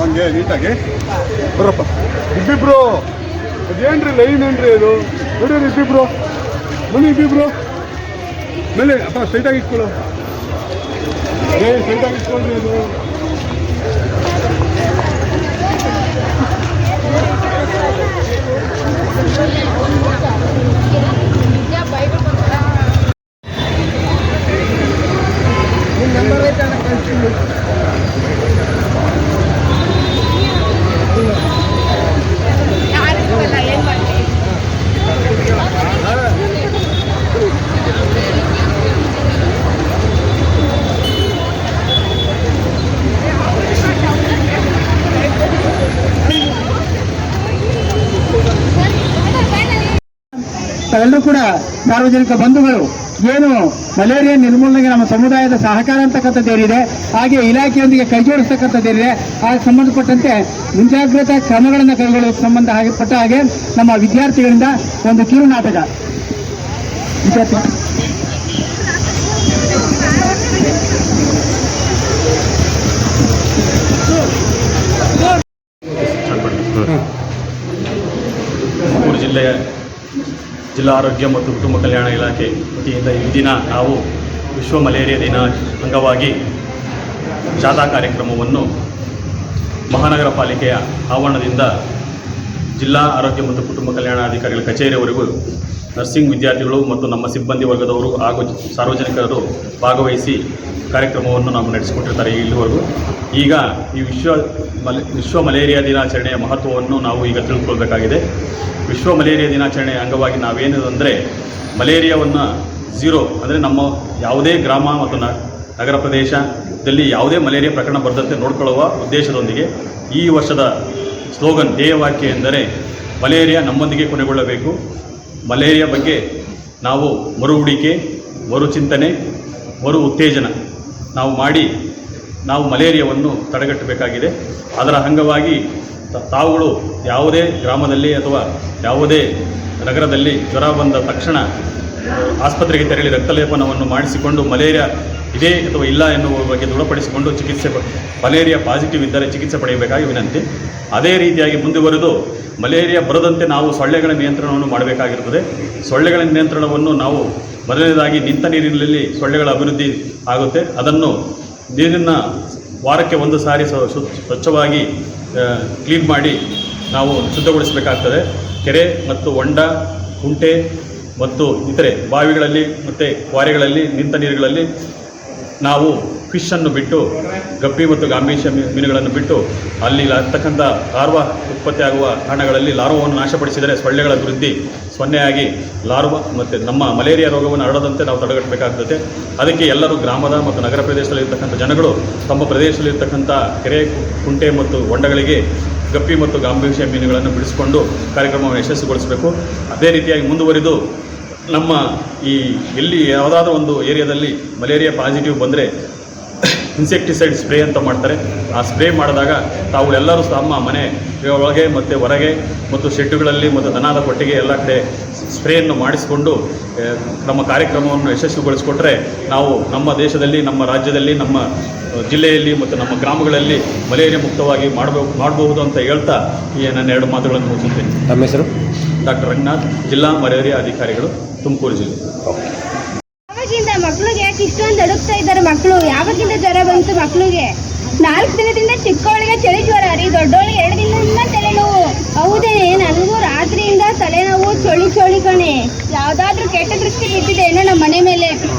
ಹಂಗೆ ನೀಟಾಗಿ ಬರಪ್ಪ. ಇಬ್ಬಿಬ್ರು ಅದೇನ್ರಿ ಲೈನ್ ಏನ್ರಿ ಇದು ನೋಡ್ರಿ, ಇಬ್ಬಿಬ್ರು ಬನ್ನಿ, ಇಬ್ಬಿಬ್ರು ಮೇಲೆ ಅಪ್ಪ ಸ್ಟ್ರೈಟಾಗಿ ಇಟ್ಕೊಳ್ಳು. ಸ್ಟ್ರೈಟಾಗಿ ಇಟ್ಕೊಳ್ರಿ. ಅದು ಎಲ್ಲರೂ ಕೂಡ ಸಾರ್ವಜನಿಕ ಬಂಧುಗಳು ಏನು ಮಲೇರಿಯಾ ನಿರ್ಮೂಲನೆಗೆ ನಮ್ಮ ಸಮುದಾಯದ ಸಹಕಾರ ಅಂತಕ್ಕಂಥದ್ದು ಏನಿದೆ, ಹಾಗೆ ಇಲಾಖೆಯೊಂದಿಗೆ ಕೈಜೋಡಿಸ್ತಕ್ಕಂಥದ್ದೇನಿದೆ, ಹಾಗೆ ಸಂಬಂಧಪಟ್ಟಂತೆ ಮುಂಜಾಗ್ರತಾ ಕ್ರಮಗಳನ್ನು ಕೈಗೊಳ್ಳುವ ಸಂಬಂಧಪಟ್ಟ ಹಾಗೆ ನಮ್ಮ ವಿದ್ಯಾರ್ಥಿಗಳಿಂದ ಒಂದು ಕಿರು ನಾಟಕ. ತುಮಕೂರು ಜಿಲ್ಲೆಯ ಜಿಲ್ಲಾ ಆರೋಗ್ಯ ಮತ್ತು ಕುಟುಂಬ ಕಲ್ಯಾಣ ಇಲಾಖೆ ವತಿಯಿಂದ ಈ ದಿನ ನಾವು ವಿಶ್ವ ಮಲೇರಿಯಾ ದಿನ ಅಂಗವಾಗಿ ಜಾಥಾ ಕಾರ್ಯಕ್ರಮವನ್ನು ಮಹಾನಗರ ಪಾಲಿಕೆಯ ಆವರಣದಿಂದ ಜಿಲ್ಲಾ ಆರೋಗ್ಯ ಮತ್ತು ಕುಟುಂಬ ಕಲ್ಯಾಣಾಧಿಕಾರಿಗಳ ಕಚೇರಿಯವರೆಗೂ ನರ್ಸಿಂಗ್ ವಿದ್ಯಾರ್ಥಿಗಳು ಮತ್ತು ನಮ್ಮ ಸಿಬ್ಬಂದಿ ವರ್ಗದವರು ಹಾಗೂ ಸಾರ್ವಜನಿಕರು ಭಾಗವಹಿಸಿ ಕಾರ್ಯಕ್ರಮವನ್ನು ನಾವು ನಡೆಸಿಕೊಟ್ಟಿರ್ತಾರೆ ಇಲ್ಲಿವರೆಗೂ. ಈಗ ಈ ವಿಶ್ವ ಮಲೇರಿಯಾ ದಿನಾಚರಣೆಯ ಮಹತ್ವವನ್ನು ನಾವು ಈಗ ತಿಳ್ಕೊಳ್ಬೇಕಾಗಿದೆ. ವಿಶ್ವ ಮಲೇರಿಯಾ ದಿನಾಚರಣೆಯ ಅಂಗವಾಗಿ ನಾವೇನು ಅಂದರೆ ಮಲೇರಿಯಾವನ್ನು ಝೀರೋ ಅಂದರೆ ನಮ್ಮ ಯಾವುದೇ ಗ್ರಾಮ ಮತ್ತು ನಗರ ಪ್ರದೇಶದಲ್ಲಿ ಯಾವುದೇ ಮಲೇರಿಯಾ ಪ್ರಕರಣ ಬರದಂತೆ ನೋಡಿಕೊಳ್ಳುವ ಉದ್ದೇಶದೊಂದಿಗೆ ಈ ವರ್ಷದ ಸ್ಲೋಗನ್ ಧ್ಯೇಯವಾಕ್ಯ ಎಂದರೆ ಮಲೇರಿಯಾ ನಮ್ಮೊಂದಿಗೆ ಕೊನೆಗೊಳ್ಳಬೇಕು. ಮಲೇರಿಯಾ ಬಗ್ಗೆ ನಾವು ಮರು ಹೂಡಿಕೆ, ಮರು ಚಿಂತನೆ, ಮರು ಉತ್ತೇಜನ ನಾವು ಮಾಡಿ ನಾವು ಮಲೇರಿಯಾವನ್ನು ತಡೆಗಟ್ಟಬೇಕಾಗಿದೆ. ಅದರ ಅಂಗವಾಗಿ ತಾವುಗಳು ಯಾವುದೇ ಗ್ರಾಮದಲ್ಲಿ ಅಥವಾ ಯಾವುದೇ ನಗರದಲ್ಲಿ ಜ್ವರ ಬಂದ ತಕ್ಷಣ ಆಸ್ಪತ್ರೆಗೆ ತೆರಳಿ ರಕ್ತಲೇಪನವನ್ನು ಮಾಡಿಸಿಕೊಂಡು ಮಲೇರಿಯಾ ಇದೆ ಅಥವಾ ಇಲ್ಲ ಎನ್ನುವ ಬಗ್ಗೆ ದೃಢಪಡಿಸಿಕೊಂಡು ಮಲೇರಿಯಾ ಪಾಸಿಟಿವ್ ಇದ್ದರೆ ಚಿಕಿತ್ಸೆ ಪಡೆಯಬೇಕಾಗಿ ವಿನಂತಿ. ಅದೇ ರೀತಿಯಾಗಿ ಮುಂದುವರೆದು ಮಲೇರಿಯಾ ಬರದಂತೆ ನಾವು ಸೊಳ್ಳೆಗಳ ನಿಯಂತ್ರಣವನ್ನು ಮಾಡಬೇಕಾಗಿರುತ್ತದೆ. ಸೊಳ್ಳೆಗಳ ನಿಯಂತ್ರಣವನ್ನು ನಾವು ಮೊದಲನೇದಾಗಿ ನಿಂತ ನೀರಿನಲ್ಲಿ ಸೊಳ್ಳೆಗಳ ಅಭಿವೃದ್ಧಿ ಆಗುತ್ತೆ. ಅದನ್ನು ನೀರಿನ ವಾರಕ್ಕೆ ಒಂದು ಸಾರಿ ಸ್ವಚ್ಛವಾಗಿ ಕ್ಲೀನ್ ಮಾಡಿ ನಾವು ಶುದ್ಧಗೊಳಿಸಬೇಕಾಗ್ತದೆ. ಕೆರೆ ಮತ್ತು ಹೊಂಡ, ಕುಂಟೆ ಮತ್ತು ಇತರೆ ಬಾವಿಗಳಲ್ಲಿ ಮತ್ತು ಕ್ವಾರೆಗಳಲ್ಲಿ ನಿಂತ ನೀರುಗಳಲ್ಲಿ ನಾವು ಫಿಶನ್ನು ಬಿಟ್ಟು, ಗಪ್ಪಿ ಮತ್ತು ಗಾಂಬೀಷ ಮೀನುಗಳನ್ನು ಬಿಟ್ಟು ಅಲ್ಲಿ ಇರ್ತಕ್ಕಂಥ ಲಾರ್ವಾ ಉತ್ಪತ್ತಿ ಆಗುವ ತಾಣಗಳಲ್ಲಿ ಲಾರ್ವವನ್ನು ನಾಶಪಡಿಸಿದರೆ ಸೊಳ್ಳೆಗಳ ವೃದ್ಧಿ ಸೊನ್ನೆಯಾಗಿ ಲಾರ್ವಾ ಮತ್ತು ನಮ್ಮ ಮಲೇರಿಯಾ ರೋಗವನ್ನು ಹರಡದಂತೆ ನಾವು ತಡೆಗಟ್ಟಬೇಕಾಗ್ತದೆ. ಅದಕ್ಕೆ ಎಲ್ಲರೂ ಗ್ರಾಮದ ಮತ್ತು ನಗರ ಪ್ರದೇಶದಲ್ಲಿರ್ತಕ್ಕಂಥ ಜನಗಳು ತಮ್ಮ ಪ್ರದೇಶದಲ್ಲಿರ್ತಕ್ಕಂಥ ಕೆರೆ, ಕುಂಟೆ ಮತ್ತು ಹೊಂಡಗಳಿಗೆ ಗಪ್ಪಿ ಮತ್ತು ಗಾಂಬೀಷ ಮೀನುಗಳನ್ನು ಬಿಡಿಸಿಕೊಂಡು ಕಾರ್ಯಕ್ರಮವನ್ನು ಯಶಸ್ವಿಗೊಳಿಸಬೇಕು. ಅದೇ ರೀತಿಯಾಗಿ ಮುಂದುವರಿದು ನಮ್ಮ ಈ ಎಲ್ಲಿ ಯಾವುದಾದ್ರೂ ಒಂದು ಏರಿಯಾದಲ್ಲಿ ಮಲೇರಿಯಾ ಪಾಸಿಟಿವ್ ಬಂದರೆ ಇನ್ಸೆಕ್ಟಿಸೈಡ್ ಸ್ಪ್ರೇ ಅಂತ ಮಾಡ್ತಾರೆ. ಆ ಸ್ಪ್ರೇ ಮಾಡಿದಾಗ ತಾವುಗಳೆಲ್ಲರೂ ತಮ್ಮ ಮನೆ ಒಳಗೆ ಮತ್ತು ಹೊರಗೆ ಮತ್ತು ಶೆಡ್ಡುಗಳಲ್ಲಿ ಮತ್ತು ದನದ ಕೊಟ್ಟಿಗೆ ಎಲ್ಲ ಕಡೆ ಸ್ಪ್ರೇಯನ್ನು ಮಾಡಿಸಿಕೊಂಡು ನಮ್ಮ ಕಾರ್ಯಕ್ರಮವನ್ನು ಯಶಸ್ವಿಗೊಳಿಸಿಕೊಟ್ರೆ ನಾವು ನಮ್ಮ ದೇಶದಲ್ಲಿ, ನಮ್ಮ ರಾಜ್ಯದಲ್ಲಿ, ನಮ್ಮ ಜಿಲ್ಲೆಯಲ್ಲಿ ಮತ್ತು ನಮ್ಮ ಗ್ರಾಮಗಳಲ್ಲಿ ಮಲೇರಿಯಾ ಮುಕ್ತವಾಗಿ ಮಾಡಬಹುದು ಅಂತ ಹೇಳ್ತಾ ಈ ನನ್ನ ಎರಡು ಮಾತುಗಳನ್ನು ಮುಗಿಸುತ್ತೇನೆ. ನಮ್ಮ ಹೆಸರು ಡಾಕ್ಟರ್ ರಂಗನಾಥ್, ಜಿಲ್ಲಾ ಮಲೇರಿಯಾ ಅಧಿಕಾರಿಗಳು, ತುಮಕೂರು ಜಿಲ್ಲೆ. ಯಾವಾಗಿಂದ ಮಕ್ಕಳಿಗೆ ಯಾಕೆ ಇಷ್ಟೊಂದು ಅಡುಕ್ತಾ ಇದ್ದಾರೆ ಮಕ್ಕಳು? ಯಾವಾಗಿಂದ ಜ್ವರ ಬಂತು ಮಕ್ಕಳಿಗೆ? 4 ದಿನದಿಂದ ಚಿಕ್ಕವಳಿಗೆ ಚಳಿ ಜ್ವರ ರೀ, ದೊಡ್ಡವಳಿಗೆ 2 ದಿನದಿಂದ ತಲೆನೋವು. ಹೌದೇ? ನನಗೂ ರಾತ್ರಿಯಿಂದ ತಲೆನೋವು, ಚಳಿ ಕಣೆ. ಯಾವ್ದಾದ್ರೂ ಕೆಟ್ಟ ದೃಷ್ಟಿ ಬಿದ್ದಿದೆ ಏನೋ ನಮ್ಮ ಮನೆ ಮೇಲೆ?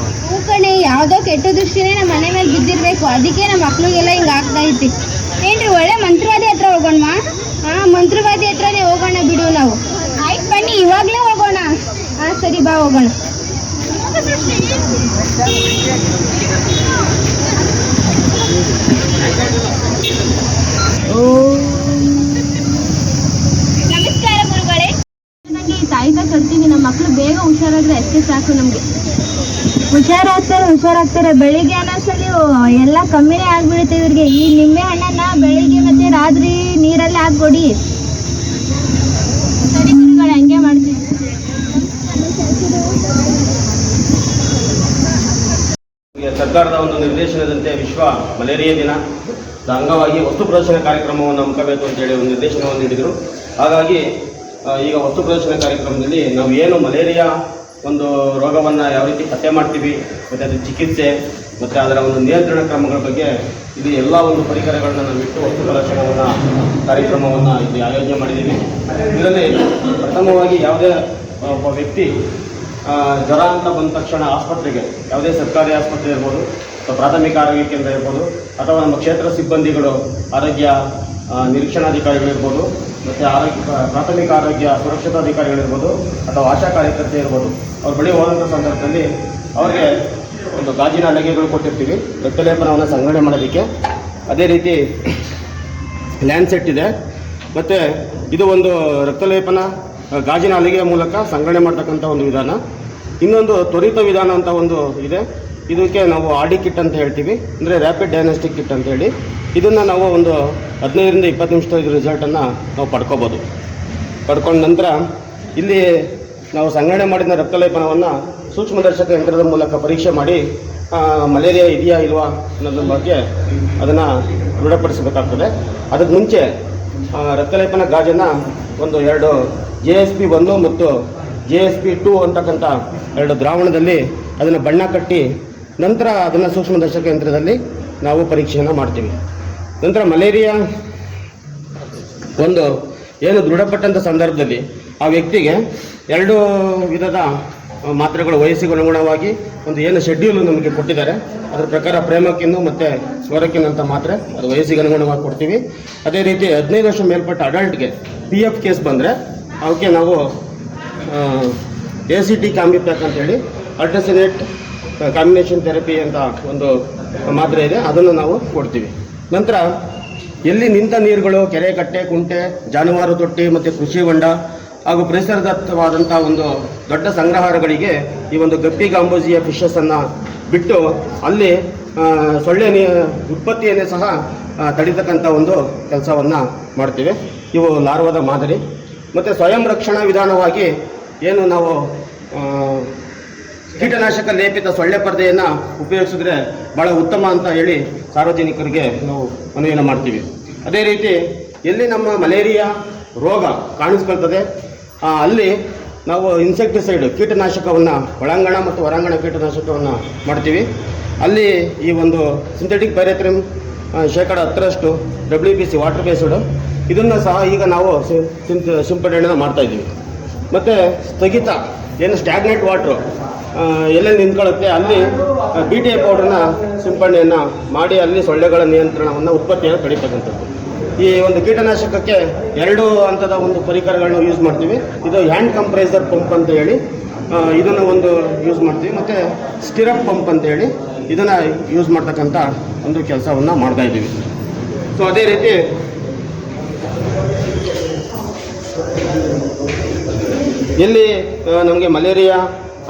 ಹೂ ಕಣೆ, ಯಾವುದೋ ಕೆಟ್ಟ ದೃಷ್ಟಿನೇ ನಮ್ಮ ಮನೆ ಮೇಲೆ ಬಿದ್ದಿರ್ಬೇಕು. ಅದಕ್ಕೆ ನಮ್ಮ ಮಕ್ಳಿಗೆಲ್ಲ ಹಿಂಗೆ ಆಗ್ತಾ ಐತಿ. ಏನ್ರಿ, ಒಳ್ಳೆ ಮಂತ್ರವಾದಿ ಹತ್ರ ಹೋಗೋಣವಾ? ಮಂತ್ರವಾದಿ ಹತ್ರನೇ ಹೋಗೋಣ ಬಿಡು ನಾವು. ಆಯ್ತು ಬನ್ನಿ, ಇವಾಗಲೇ ಹೋಗೋಣ. ಸರಿ ಬಾ, ಹೋಗೋಣ. ನಮಸ್ಕಾರ ಗುರುಗಳೇ. ನನಗೆ ಈ ತಾಯಿತ ಕರ್ತೀವಿ, ನಮ್ಮ ಮಕ್ಕಳು ಬೇಗ ಹುಷಾರಾದ್ರೆ ಅಷ್ಟೇ ಸಾಕು ನಮಗೆ. ಹುಷಾರಾಗ್ತಾರೆ. ಬೆಳಿಗ್ಗೆ ಅನ್ನೋಷ್ಟಲ್ಲಿ ಎಲ್ಲ ಕಮ್ಮಿನೇ ಆಗ್ಬಿಡುತ್ತೆ ಇವ್ರಿಗೆ. ಈ ನಿಂಬೆ ಹಣ್ಣನ್ನ ಬೆಳಿಗ್ಗೆ ಮತ್ತೆ ರಾತ್ರಿ ನೀರಲ್ಲಿ ಹಾಕ್ಕೊಡಿ. ಸರಿ ಗುರುಗಳೇ, ಹಂಗೆ ಮಾಡ್ತೀವಿ. ಸರ್ಕಾರದ ಒಂದು ನಿರ್ದೇಶನದಂತೆ ವಿಶ್ವ ಮಲೇರಿಯಾ ದಿನ ಅಂಗವಾಗಿ ವಸ್ತು ಪ್ರದರ್ಶನ ಕಾರ್ಯಕ್ರಮವನ್ನು ಹಮ್ಮಿಕಬೇಕು ಅಂತೇಳಿ ಒಂದು ನಿರ್ದೇಶನವನ್ನು ನೀಡಿದರು. ಹಾಗಾಗಿ ಈಗ ವಸ್ತು ಪ್ರದರ್ಶನ ಕಾರ್ಯಕ್ರಮದಲ್ಲಿ ನಾವು ಏನು ಮಲೇರಿಯಾ ಒಂದು ರೋಗವನ್ನು ಯಾವ ರೀತಿ ಪತ್ತೆ ಮಾಡ್ತೀವಿ ಮತ್ತು ಅದರ ಚಿಕಿತ್ಸೆ ಮತ್ತು ಅದರ ಒಂದು ನಿಯಂತ್ರಣ ಕ್ರಮಗಳ ಬಗ್ಗೆ ಇದು ಎಲ್ಲ ಒಂದು ಪರಿಕರಗಳನ್ನ ನಾವು ಇಟ್ಟು ವಸ್ತು ಪ್ರದರ್ಶನವನ್ನು ಕಾರ್ಯಕ್ರಮವನ್ನು ಇಲ್ಲಿ ಆಯೋಜನೆ ಮಾಡಿದ್ದೀವಿ. ಇದರಲ್ಲಿ ಪ್ರಥಮವಾಗಿ ಯಾವುದೇ ಒಬ್ಬ ವ್ಯಕ್ತಿ ಜ್ವರ ಅಂತ ಬಂದ ತಕ್ಷಣ ಆಸ್ಪತ್ರೆಗೆ, ಯಾವುದೇ ಸರ್ಕಾರಿ ಆಸ್ಪತ್ರೆ ಇರ್ಬೋದು ಅಥವಾ ಪ್ರಾಥಮಿಕ ಆರೋಗ್ಯ ಕೇಂದ್ರ ಇರ್ಬೋದು ಅಥವಾ ನಮ್ಮ ಕ್ಷೇತ್ರ ಸಿಬ್ಬಂದಿಗಳು ಆರೋಗ್ಯ ನಿರೀಕ್ಷಣಾಧಿಕಾರಿಗಳಿರ್ಬೋದು ಮತ್ತು ಪ್ರಾಥಮಿಕ ಆರೋಗ್ಯ ಸುರಕ್ಷತಾಧಿಕಾರಿಗಳಿರ್ಬೋದು ಅಥವಾ ಆಶಾ ಕಾರ್ಯಕರ್ತೆ ಇರ್ಬೋದು, ಅವ್ರ ಬಳಿ ಹೋದಂಥ ಸಂದರ್ಭದಲ್ಲಿ ಅವ್ರಿಗೆ ಒಂದು ಗಾಜಿನ ಹಲಗೆಗಳು ಕೊಟ್ಟಿರ್ತೀವಿ ರಕ್ತಲೇಪನವನ್ನು ಸಂಗ್ರಹಣೆ ಮಾಡೋದಕ್ಕೆ. ಅದೇ ರೀತಿ ಲ್ಯಾನ್ಸೆಟ್ ಇದೆ ಮತ್ತು ಇದು ಒಂದು ರಕ್ತಲೇಪನ ಗಾಜಿನ ಹಲಗೆಯ ಮೂಲಕ ಸಂಗ್ರಹಣೆ ಮಾಡ್ತಕ್ಕಂಥ ಒಂದು ವಿಧಾನ. ಇನ್ನೊಂದು ತ್ವರಿತ ವಿಧಾನ ಅಂತ ಒಂದು ಇದೆ, ಇದಕ್ಕೆ ನಾವು RD ಕಿಟ್ ಅಂತ ಹೇಳ್ತೀವಿ, ಅಂದರೆ ರ್ಯಾಪಿಡ್ ಡಯಾಗ್ನೋಸ್ಟಿಕ್ ಕಿಟ್ ಅಂತೇಳಿ. ಇದನ್ನು ನಾವು ಒಂದು 15ರಿಂದ 20 ನಿಮಿಷದ ರಿಸಲ್ಟನ್ನು ನಾವು ಪಡ್ಕೊಂಡ ನಂತರ ಇಲ್ಲಿ ನಾವು ಸಂಗ್ರಹಣೆ ಮಾಡಿದ ರಕ್ತಲೇಪನವನ್ನು ಸೂಕ್ಷ್ಮದರ್ಶಕ ಯಂತ್ರದ ಮೂಲಕ ಪರೀಕ್ಷೆ ಮಾಡಿ ಮಲೇರಿಯಾ ಇದೆಯಾ ಇಲ್ವಾ ಅನ್ನೋದ್ರ ಬಗ್ಗೆ ಅದನ್ನು ದೃಢಪಡಿಸಬೇಕಾಗ್ತದೆ. ಅದಕ್ಕೆ ಮುಂಚೆ ರಕ್ತಲೇಪನ ಗಾಜನ್ನು ಒಂದು 2 JSP 1 ಮತ್ತು JSP 2 ಅಂತಕ್ಕಂಥ 2 ದ್ರಾವಣದಲ್ಲಿ ಅದನ್ನು ಬಣ್ಣ ಕಟ್ಟಿ ನಂತರ ಅದನ್ನು ಸೂಕ್ಷ್ಮದರ್ಶಕ ಯಂತ್ರದಲ್ಲಿ ನಾವು ಪರೀಕ್ಷೆಯನ್ನು ಮಾಡ್ತೀವಿ. ನಂತರ ಮಲೇರಿಯಾ ಒಂದು ಏನು ದೃಢಪಟ್ಟಂಥ ಸಂದರ್ಭದಲ್ಲಿ ಆ ವ್ಯಕ್ತಿಗೆ 2 ವಿಧದ ಮಾತ್ರೆಗಳು ವಯಸ್ಸಿಗೆ ಅನುಗುಣವಾಗಿ ಒಂದು ಏನು ಶೆಡ್ಯೂಲ್ ನಮಗೆ ಕೊಟ್ಟಿದ್ದಾರೆ ಅದರ ಪ್ರಕಾರ ಪ್ರೇಮಕ್ಕಿನ್ನು ಮತ್ತು ಸ್ವರಕ್ಕಿನ್ ಅಂತ ಮಾತ್ರೆ ಅದು ವಯಸ್ಸಿಗೆ ಅನುಗುಣವಾಗಿ ಕೊಡ್ತೀವಿ. ಅದೇ ರೀತಿ 15 ವರ್ಷ ಮೇಲ್ಪಟ್ಟ ಅಡಲ್ಟ್ಗೆ PF ಕೇಸ್ ಬಂದರೆ ಅವಕ್ಕೆ ನಾವು ACT ಕಾಂಬಿಪ್ಯಾಕ್ ಅಂತೇಳಿ ಅಲ್ಟ್ರಾಸೋನೇಟ್ ಕಾಂಬಿನೇಷನ್ ಥೆರಪಿ ಅಂತ ಒಂದು ಮಾತ್ರೆ ಇದೆ, ಅದನ್ನು ನಾವು ಕೊಡ್ತೀವಿ. ನಂತರ ಎಲ್ಲಿ ನಿಂತ ನೀರುಗಳು, ಕೆರೆ, ಕಟ್ಟೆ, ಕುಂಟೆ, ಜಾನುವಾರು ತೊಟ್ಟಿ ಮತ್ತು ಕೃಷಿ ಹೊಂಡ ಹಾಗೂ ಪರಿಸರದತ್ತವಾದಂಥ ಒಂದು ದೊಡ್ಡ ಸಂಗ್ರಹಾರಗಳಿಗೆ ಈ ಒಂದು ಗಪ್ಪಿ ಗಾಂಬೋಜಿಯ ಫಿಶಸ್ಸನ್ನು ಬಿಟ್ಟು ಅಲ್ಲಿ ಸೊಳ್ಳೆ ಉತ್ಪತ್ತಿಯನ್ನೇ ಸಹ ತಡಿತಕ್ಕಂಥ ಒಂದು ಕೆಲಸವನ್ನು ಮಾಡ್ತೀವಿ. ಇವು ಲಾರ್ವಾದ ಮಾದರಿ. ಮತ್ತು ಸ್ವಯಂ ರಕ್ಷಣಾ ವಿಧಾನವಾಗಿ ಏನು ನಾವು ಕೀಟನಾಶಕ ಲೇಪಿತ ಸೊಳ್ಳೆ ಪರ್ದೆಯನ್ನು ಉಪಯೋಗಿಸಿದ್ರೆ ಭಾಳ ಉತ್ತಮ ಅಂತ ಹೇಳಿ ಸಾರ್ವಜನಿಕರಿಗೆ ನಾವು ಮನವಿಯನ್ನು ಮಾಡ್ತೀವಿ. ಅದೇ ರೀತಿ ಎಲ್ಲಿ ನಮ್ಮ ಮಲೇರಿಯಾ ರೋಗ ಕಾಣಿಸ್ಕೊಳ್ತದೆ ಅಲ್ಲಿ ನಾವು ಇನ್ಸೆಕ್ಟಿಸೈಡ್ ಕೀಟನಾಶಕವನ್ನು ಒಳಾಂಗಣ ಮತ್ತು ಹೊರಾಂಗಣ ಕೀಟನಾಶಕವನ್ನು ಮಾಡ್ತೀವಿ. ಅಲ್ಲಿ ಈ ಒಂದು ಸಿಂಥೆಟಿಕ್ ಪೈರೆಥ್ರಿನ್ 10% WBC ವಾಟರ್ ಬೇಸ್ಡ್ ಇದನ್ನು ಸಹ ಈಗ ನಾವು ಸಿಂಪಡಣೆಯನ್ನು ಮಾಡ್ತಾಯಿದ್ದೀವಿ. ಮತ್ತು ಸ್ಥಗಿತ ಏನು ಸ್ಟ್ಯಾಗ್ನೆಟ್ ವಾಟ್ರು ಎಲ್ಲೆಲ್ಲಿ ನಿಂತ್ಕೊಳ್ಳುತ್ತೆ ಅಲ್ಲಿ BTA ಪೌಡ್ರನ್ನ ಸಿಂಪಡಣೆಯನ್ನು ಮಾಡಿ ಅಲ್ಲಿ ಸೊಳ್ಳೆಗಳ ನಿಯಂತ್ರಣವನ್ನು ಉತ್ಪತ್ತಿಯನ್ನು ತಡಿತಕ್ಕಂಥದ್ದು. ಈ ಒಂದು ಕೀಟನಾಶಕಕ್ಕೆ 2 ಹಂತದ ಒಂದು ಪರಿಕರಗಳನ್ನ ಯೂಸ್ ಮಾಡ್ತೀವಿ. ಇದು ಹ್ಯಾಂಡ್ ಕಂಪ್ರೆಸರ್ ಪಂಪ್ ಅಂತ ಹೇಳಿ ಇದನ್ನು ಒಂದು ಯೂಸ್ ಮಾಡ್ತೀವಿ, ಮತ್ತು ಸ್ಟಿರಪ್ ಪಂಪ್ ಅಂತ ಹೇಳಿ ಇದನ್ನು ಯೂಸ್ ಮಾಡ್ತಕ್ಕಂಥ ಒಂದು ಕೆಲಸವನ್ನು ಮಾಡ್ತಾಯಿದ್ದೀವಿ. ಸೊ ಅದೇ ರೀತಿ ಎಲ್ಲಿ ನಮಗೆ ಮಲೇರಿಯಾ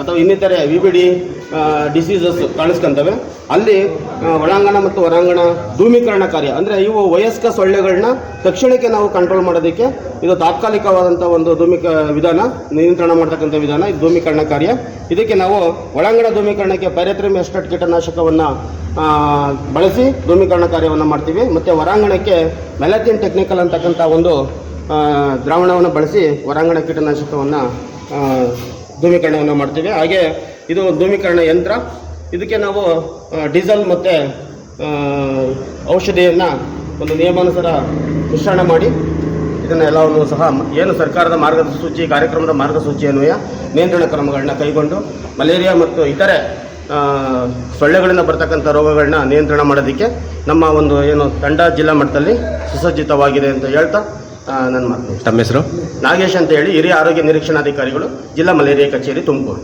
ಅಥವಾ ಇನ್ನಿತರೆ VBD ಡಿಸೀಸಸ್ ಕಾಣಿಸ್ಕೊಂತವೆ ಅಲ್ಲಿ ಒಳಾಂಗಣ ಮತ್ತು ಹೊರಾಂಗಣ ಧೂಮೀಕರಣ ಕಾರ್ಯ, ಅಂದರೆ ಇವು ವಯಸ್ಕ ಸೊಳ್ಳೆಗಳನ್ನ ತಕ್ಷಣಕ್ಕೆ ನಾವು ಕಂಟ್ರೋಲ್ ಮಾಡೋದಕ್ಕೆ ಇದು ತಾತ್ಕಾಲಿಕವಾದಂಥ ಒಂದು ವಿಧಾನ, ನಿಯಂತ್ರಣ ಮಾಡ್ತಕ್ಕಂಥ ವಿಧಾನ, ಇದು ಧೂಮೀಕರಣ ಕಾರ್ಯ. ಇದಕ್ಕೆ ನಾವು ಒಳಾಂಗಣ ಧೂಮೀಕರಣಕ್ಕೆ ಪೈರೆಥ್ರಿನ್ ಎಸ್ಟೇಟ್ ಕೀಟನಾಶಕವನ್ನು ಬಳಸಿ ಧೂಮೀಕರಣ ಕಾರ್ಯವನ್ನು ಮಾಡ್ತೀವಿ. ಮತ್ತು ಹೊರಾಂಗಣಕ್ಕೆ ಮೆಲಾಥಿನ್ ಟೆಕ್ನಿಕಲ್ ಅಂತಕ್ಕಂಥ ಒಂದು ದ್ರಾವಣವನ್ನು ಬಳಸಿ ಹೊರಾಂಗಣ ಕೀಟನಾಶಕವನ್ನು ಧೂಮೀಕರಣವನ್ನು ಮಾಡ್ತೀವಿ. ಹಾಗೆ ಇದು ಧೂಮೀಕರಣ ಯಂತ್ರ. ಇದಕ್ಕೆ ನಾವು ಡೀಸೆಲ್ ಮತ್ತು ಔಷಧಿಯನ್ನು ಒಂದು ನಿಯಮಾನುಸಾರ ಮಿಶ್ರಣ ಮಾಡಿ ಇದನ್ನೆಲ್ಲವನ್ನು ಸಹ ಏನು ಸರ್ಕಾರದ ಮಾರ್ಗಸೂಚಿ ಕಾರ್ಯಕ್ರಮದ ಮಾರ್ಗಸೂಚಿ ಅನ್ವಯ ನಿಯಂತ್ರಣ ಕ್ರಮಗಳನ್ನ ಕೈಗೊಂಡು ಮಲೇರಿಯಾ ಮತ್ತು ಇತರೆ ಸೊಳ್ಳೆಗಳಿಂದ ಬರ್ತಕ್ಕಂಥ ರೋಗಗಳನ್ನ ನಿಯಂತ್ರಣ ಮಾಡೋದಕ್ಕೆ ನಮ್ಮ ಒಂದು ಏನು ತಂಡ ಜಿಲ್ಲಾ ಮಟ್ಟದಲ್ಲಿ ಸುಸಜ್ಜಿತವಾಗಿದೆ ಅಂತ ಹೇಳ್ತಾ ನನ್ನ ಮಾತು. ತಮ್ಮ ಹೆಸರು? ನಾಗೇಶ್ ಅಂತ ಹೇಳಿ, ಹಿರಿಯ ಆರೋಗ್ಯ ನಿರೀಕ್ಷಣಾಧಿಕಾರಿಗಳು, ಜಿಲ್ಲಾ ಮಲೇರಿಯಾ ಕಚೇರಿ, ತುಮಕೂರು.